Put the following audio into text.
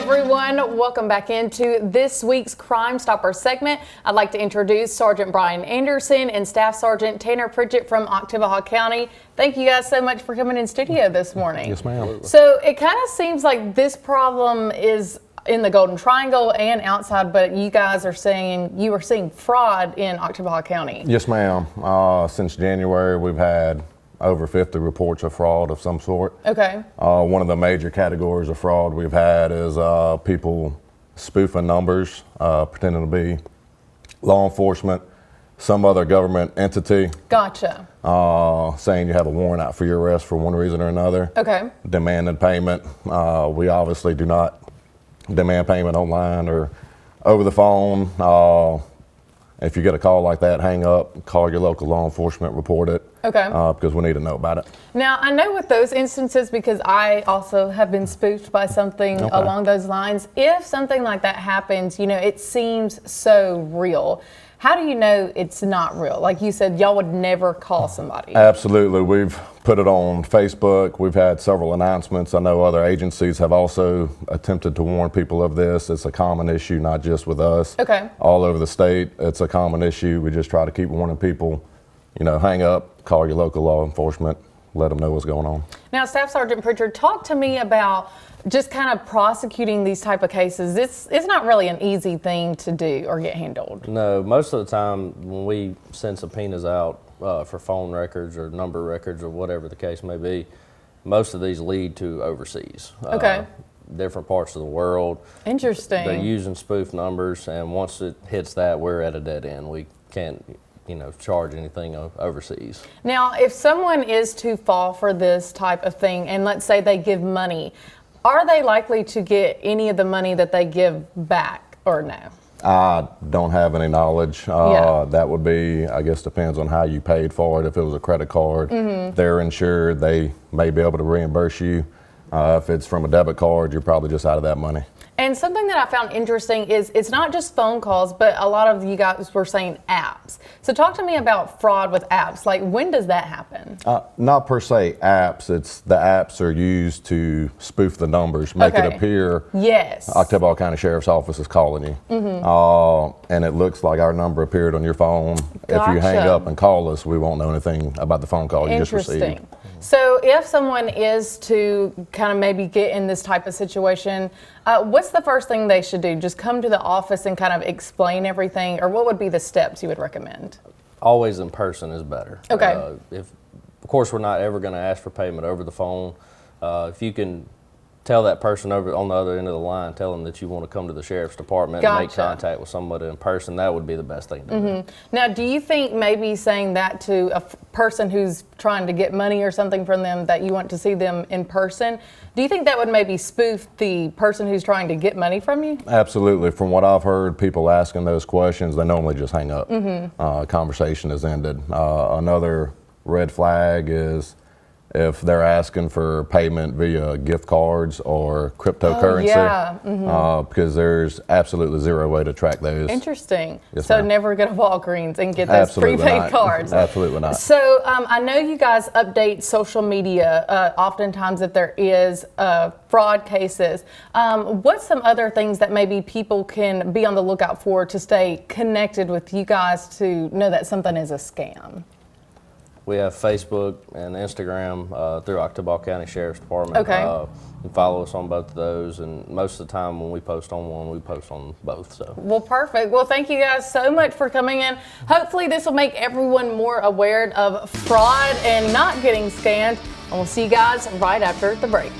everyone. Welcome back into this week's Crime Stopper segment. I'd like to introduce Sergeant Bryan Anderson and Staff Sergeant Tanner Pritchard from Oktibbeha County. Thank you guys so much for coming in studio this morning. Yes, ma'am. So it kind of seems like this problem is in the Golden Triangle and outside, but you guys are saying you are seeing fraud in Oktibbeha County. Yes, ma'am. Since January, we've had over 50 reports of fraud of some sort. Okay. One of the major categories of fraud we've had is people spoofing numbers, pretending to be law enforcement, some other government entity. Gotcha. Saying you have a warrant out for your arrest for one reason or another. Okay. Demanding payment. We obviously do not demand payment online or over the phone. If you get a call like that, hang up, call your local law enforcement, report it. Okay. Because we need to know about it. Now, I know with those instances, because I also have been spoofed by something along those lines, if something like that happens, you know, it seems so real. How do you know it's not real? Like you said, y'all would never call somebody. Absolutely. We've put it on Facebook. We've had several announcements. I know other agencies have also attempted to warn people of this. It's a common issue, not just with us. Okay. All over the state, it's a common issue. We just try to keep warning people, you know, hang up, call your local law enforcement, let them know what's going on. Now, Staff Sergeant Pritchard, talk to me about just kind of prosecuting these type of cases. It's not really an easy thing to do or get handled. No, most of the time when we send subpoenas out for phone records or number records or whatever the case may be, most of these lead to overseas. Okay. Different parts of the world. Interesting. They're using spoof numbers, and once it hits that, we're at a dead end. We can't, you know, charge anything overseas. Now, if someone is to fall for this type of thing, and let's say they give money, are they likely to get any of the money that they give back or no? I don't have any knowledge. Yeah. That would be, I guess, depends on how you paid for it. If it was a credit card, they're insured. They may be able to reimburse you. If it's from a debit card, you're probably just out of that money. And something that I found interesting is it's not just phone calls, but a lot of you guys were saying apps. So talk to me about fraud with apps. Like, when does that happen? Not per se apps. It's the apps are used to spoof the numbers, make it appear Oktibbeha County Sheriff's Office is calling you. And it looks like our number appeared on your phone. If you hang up and call us, we won't know anything about the phone call you just received. So if someone is to kind of maybe get in this type of situation, what's the first thing they should do? Just come to the office and kind of explain everything, or what would be the steps you would recommend? Always in person is better. Okay. Of course, we're not ever going to ask for payment over the phone. If you can tell that person over on the other end of the line, tell them that you want to come to the sheriff's department and make contact with somebody in person, that would be the best thing to do. Now, do you think maybe saying that to a person who's trying to get money or something from them, that you want to see them in person, do you think that would maybe spoof the person who's trying to get money from you? Absolutely. From what I've heard, people asking those questions, they normally just hang up. Conversation is ended. Another red flag is if they're asking for payment via gift cards or cryptocurrency, because there's absolutely zero way to track those. Interesting. Yes, so ma'am. Never go to Walgreens and get those prepaid cards. Absolutely not. So I know you guys update social media oftentimes if there is fraud cases. What's some other things that maybe people can be on the lookout for to stay connected with you guys to know that something is a scam? We have Facebook and Instagram through Oktibbeha County Sheriff's Department. Okay. You can follow us on both of those, and most of the time when we post on one, we post on both. So. Well, perfect. Well, thank you guys so much for coming in. Hopefully this will make everyone more aware of fraud and not getting scammed. And we'll see you guys right after the break.